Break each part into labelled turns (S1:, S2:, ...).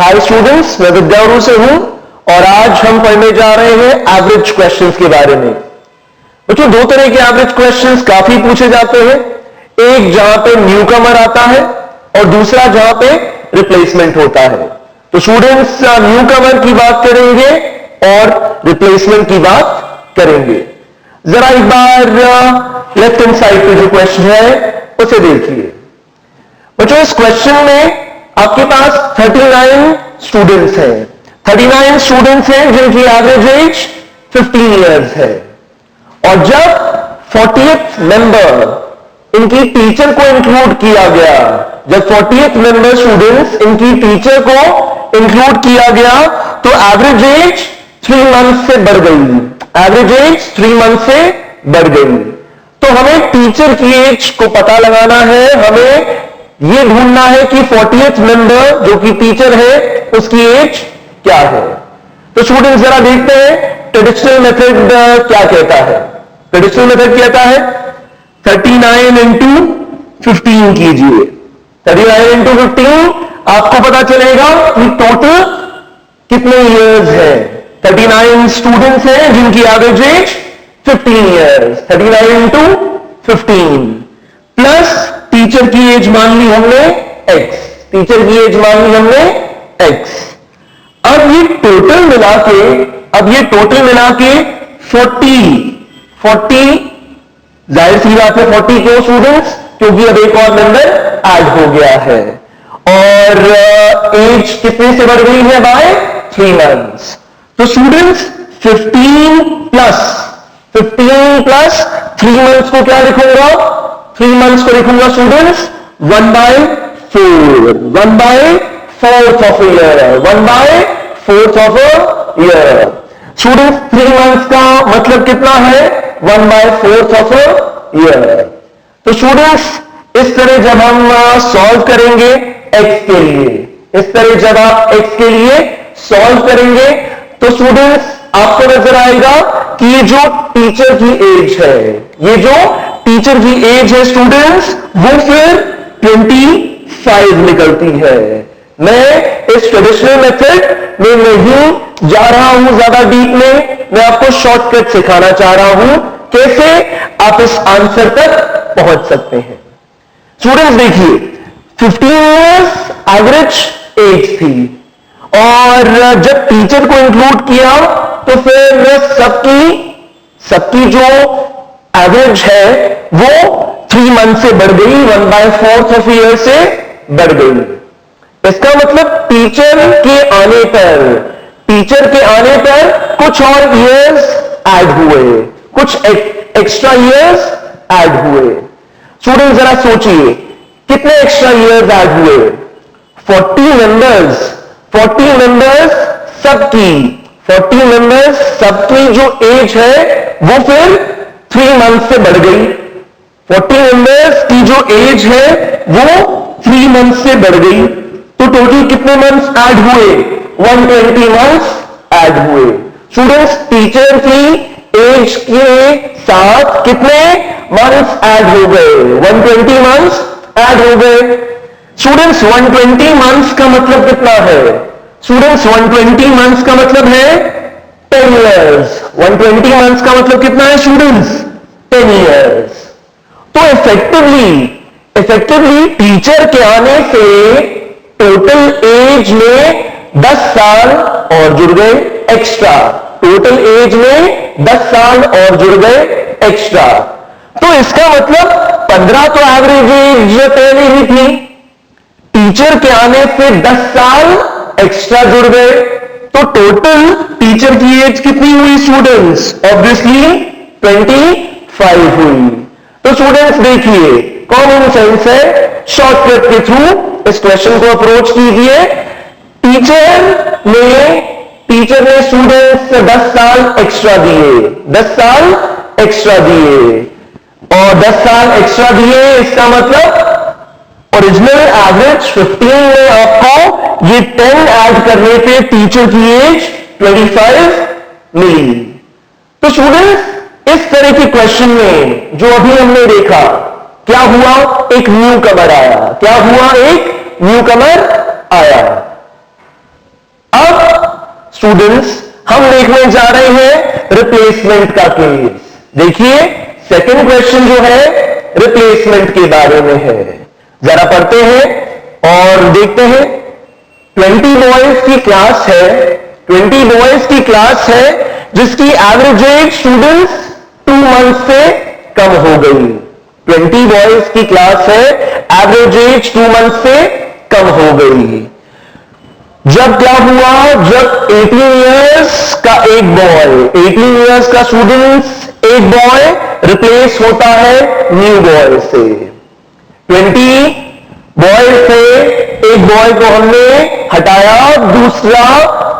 S1: Hi students, मैं विद्यारू से हूं और आज हम पढ़ने जा रहे हैं एवरेज क्वेश्चंस के बारे में। बच्चों, दो तरह के एवरेज क्वेश्चंस काफी पूछे जाते हैं। एक जहां पे न्यूकमर आता है और दूसरा जहां पे रिप्लेसमेंट होता है। तो स्टूडेंट्स, न्यूकमर की बात करेंगे और रिप्लेसमेंट की बात करेंगे। जरा एक बार लेफ्ट हैंड साइड पे जो क्वेश्चन है उसे देखिए। बच्चों, इस क्वेश्चन में आपके पास 39 स्टूडेंट्स हैं। 39 स्टूडेंट्स हैं जिनकी एवरेज एज 15 इयर्स है। और जब 40th मेंबर इनकी टीचर को इंक्लूड किया गया, जब 40th मेंबर स्टूडेंट्स इनकी टीचर को इंक्लूड किया गया, तो एवरेज एज 3 मंथ से बढ़ गई। एवरेज एज 3 मंथ से बढ़ गई। तो हमें टीचर की एज को पता लगाना है। हमें यह ढूंढना है कि 40th मेंबर जो कि टीचर है उसकी एज क्या है। तो स्टूडेंट्स, जरा देखते हैं ट्रेडिशनल मेथड क्या कहता है। ट्रेडिशनल मेथड कहता है 39 इंटू 15 कीजिए। 39 इंटू 15 आपको पता चलेगा कि टोटल कितने इयर्स है। 39 स्टूडेंट्स हैं जिनकी average age 15 years. 39 into 15 plus teacher की एज मान ली हमने x। टीचर की एज मान ली हमने x। अब ये टोटल मिला के 40 जाहिर सी बात है 40 क्यों स्टूडेंट्स, क्योंकि अब एक और मेंबर ऐड हो गया है और एज कितने से बढ़ गई है बाय 3 मंथ्स। तो स्टूडेंट्स 15 प्लस 3 मंथ्स को क्या लिखूंगा? 3 मंथ्स को लिखूंगा students 1/4 1/4 of year. 1/4 of year. Students 3 months का मतलब कितना है? 1/4 ऑफ ईयर। तो स्टूडेंट्स, इस तरह जब हम सॉल्व करेंगे x के लिए, इस तरह जब आप x के लिए सॉल्व करेंगे तो स्टूडेंट्स आपको नजर आएगा कि ये जो टीचर की एज है, ये जो टीचर की एज है स्टूडेंट्स, वो फिर 25 निकलती है। मैं इस ट्रेडिशनल मेथड में नहीं जा रहा हूं ज्यादा डीप में, मैं आपको शॉर्टकट सिखाना चाह रहा हूं कैसे आप इस आंसर तक पहुंच सकते हैं। स्टूडेंट्स देखिए, 15 इयर्स एवरेज एज थी और जब टीचर को इंक्लूड किया तो फिर सबकी जो एवरेज है वो 3 मंथ से बढ़ गई, 1/4 ऑफ ईयर से बढ़ गई। इसका मतलब टीचर के आने पर कुछ और इयर्स ऐड हुए, कुछ एक्स्ट्रा इयर्स ऐड हुए। स्टूडेंट जरा सोचिए कितने एक्स्ट्रा इयर्स ऐड हुए? 40 मेंबर्स सबकी जो एज है वो फिर 3 मंथ से बढ़ गई। 40 मेंबर्स की जो एज है वो 3 मंथ से बढ़ गई। तो टोटल कितने मंथ्स ऐड हुए? 120 मंथ्स ऐड हुए। स्टूडेंट्स, टीचर की एज के साथ कितने मंथ्स ऐड हो गए? 120 मंथ्स ऐड हो गए। स्टूडेंट्स, 120 मंथ्स का मतलब कितना है? स्टूडेंट्स, 120 मंथ्स का मतलब है 10 इयर्स। 120 मंथ्स का मतलब कितना है स्टूडेंट्स? 10 इयर्स। तो इफेक्टिवली टीचर के आने से टोटल एज में 10 साल और जुड़ गए एक्स्ट्रा। टोटल एज में 10 साल और जुड़ गए एक्स्ट्रा। तो इसका मतलब 15 तो एवरेज एज पहले ही थी, टीचर के आने से 10 साल एक्स्ट्रा जुड़ गए, तो टोटल टीचर की एज कितनी हुई स्टूडेंट्स? ऑब्वियसली 25 हुई। तो स्टूडेंट्स देखिए, कॉमन सेंस है, शॉर्टकट के थ्रू इस क्वेश्चन को अप्रोच कीजिए। टीचर ने स्टूडेंट्स से 10 साल एक्स्ट्रा दिए, 10 साल एक्स्ट्रा दिए और 10 साल एक्स्ट्रा दिए। इसका मतलब ओरिजिनल एवरेज 15 में आपको ये 10 ऐड करने पे टीचर की एज 25 मिली। तो स्टूडेंट्स, इस तरह के क्वेश्चन में जो अभी हमने देखा, क्या हुआ? एक न्यू कमर आया। क्या हुआ? एक न्यू कमर आया। स्टूडेंट्स हम देखने जा रहे हैं रिप्लेसमेंट का केस। देखिए सेकंड क्वेश्चन जो है रिप्लेसमेंट के बारे में है। जरा पढ़ते हैं और देखते हैं। 20 बॉयज की क्लास है, 20 बॉयज की क्लास है जिसकी एवरेज एज स्टूडेंट्स 2 मंथ से कम हो गई। 20 बॉयज की क्लास है, एवरेज एज 2 मंथ से कम हो गई। जब क्या हुआ, जब 18 इयर्स का एक बॉय, 18 इयर्स का स्टूडेंट्स एक बॉय रिप्लेस होता है न्यू बॉय से। 20 बॉय से एक बॉय को हमने हटाया, दूसरा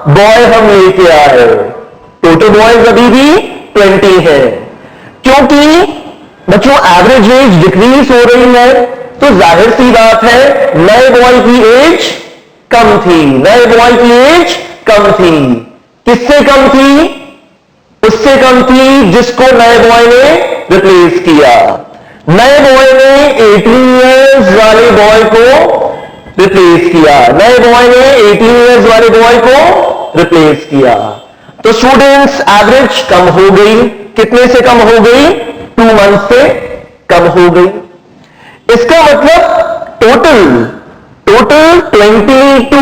S1: बॉय हम लेके आए। टोटल बॉयज अभी भी 20 है। क्योंकि बच्चों एवरेज एज डिक्रीज हो रही है तो जाहिर सी बात है नए बॉय की एज कम थी, नए बॉय की एज कम थी। किससे कम थी? उससे कम थी जिसको नए बॉय ने रिप्लेस किया। नए बॉय ने 18 इयर्स वाले बॉय को रिप्लेस किया, नए बॉय ने 18 इयर्स वाले बॉय को रिप्लेस किया। तो स्टूडेंट्स एवरेज कम हो गई। कितने से कम हो गई? 2 मंथ से कम हो गई। इसका मतलब total 20 to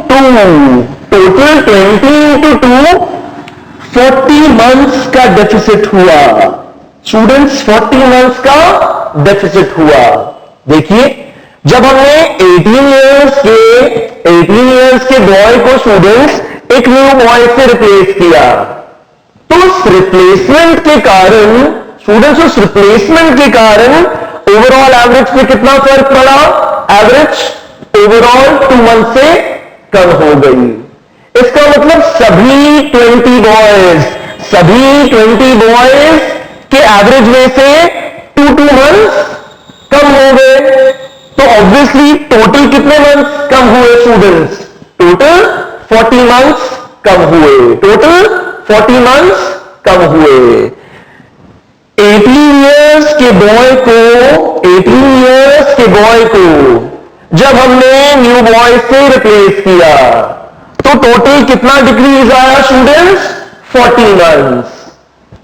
S1: 2, total 20 to 2 40 months का डेफिसिट हुआ। स्टूडेंट्स 40 मंथ्स का डेफिसिट हुआ। देखिए जब हमने 18 इयर्स के बॉय को स्टूडेंट्स एक न्यू बॉय से रिप्लेस किया तो उस रिप्लेसमेंट के कारण स्टूडेंट्स, उस रिप्लेसमेंट के कारण ओवरऑल एवरेज में कितना फर्क पड़ा? एवरेज ओवरऑल 2 मंथ से कम हो गई। इसका मतलब सभी 20 बॉयज के एवरेज में से 2 मंथ कम हो गए। तो ऑब्वियसली टोटल कितने मंथ कम हुए स्टूडेंट्स? टोटल 40 मंथ्स कम हुए, टोटल 40 मंथ्स कम हुए। 18 इयर्स के बॉय को जब हमने न्यू बॉय से रिप्लेस किया तो टोटल कितना डिक्रीज आया स्टूडेंट्स? 40 मंथ्स।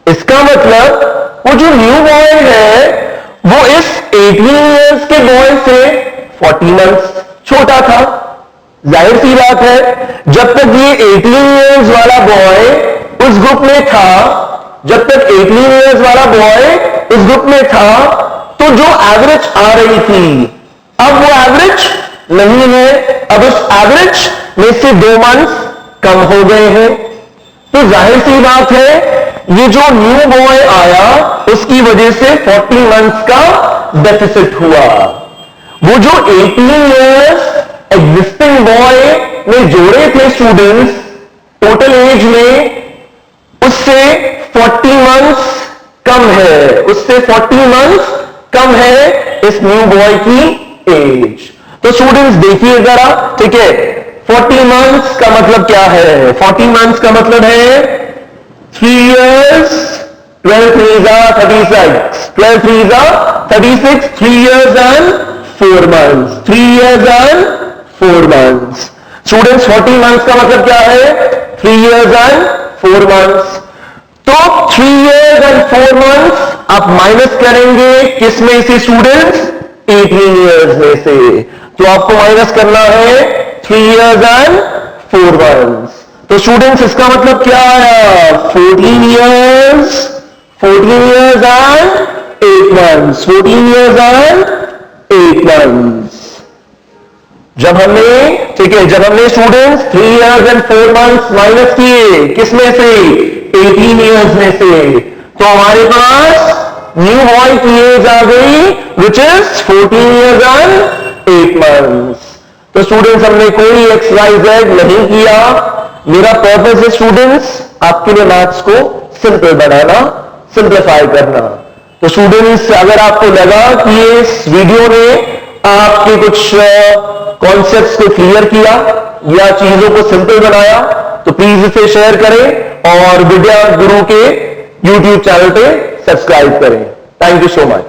S1: इसका मतलब वो जो न्यू बॉय है वो इस 18 इयर्स के बॉय से 40 मंथ्स छोटा था। जाहिर सी बात है जब तक ये 18 इयर्स वाला बॉय उस ग्रुप में था, जब तक 18 इयर्स वाला बॉय उस ग्रुप में था तो जो एवरेज आ रही थी अब वो एवरेज नहीं है। अब उस एवरेज में से 2 मंथ्स कम हो गए हैं। तो जाहिर सी बात है ये जो न्यू बॉय आया उसकी वजह से 40 मंथ्स का डेफिसिट हुआ। वो जो 18 इयर्स एग्जिस्टिंग बॉय ने जोड़े थे स्टूडेंट्स टोटल एज में, उससे 40 मंथ्स कम है, उससे 40 मंथ्स कम है इस न्यू बॉय की एज। तो स्टूडेंट्स देखिए जरा, ठीक है, 40 मंथ्स का मतलब क्या है? 40 मंथ्स का मतलब है 3 years, 12 3s are 36, 12 3s are 36, 3 years and 4 months, 3 years and 4 months. Students 40 months का मतलब क्या है? 3 years and 4 months. तो 3 years and 4 months आप माइनस करेंगे किस में से स्टूडेंट्स? 18 years में से। तो आपको माइनस करना है 3 years and 4 months. तो स्टूडेंट्स इसका मतलब क्या आया? 14 years and 8 months, 14 years and 8 months. जब हमने students 3 years and 4 months minus किए किस में से? 18 years में से, तो हमारे पास न्यू बॉय की एज आ गई which is 14 years and 8 months. तो स्टूडेंट्स हमने कोई XYZ नहीं किया। मेरा पर्पस है स्टूडेंट्स आपके लिए मैथ्स को सिंपल बनाना, सिंप्लीफाई करना। तो स्टूडेंट्स अगर आपको लगा कि इस वीडियो ने आपके कुछ कॉन्सेप्ट्स को क्लियर किया या चीजों को सिंपल बनाया तो प्लीज इसे शेयर करें और विद्या गुरु के YouTube चैनल पे सब्सक्राइब करें। Thank you so much.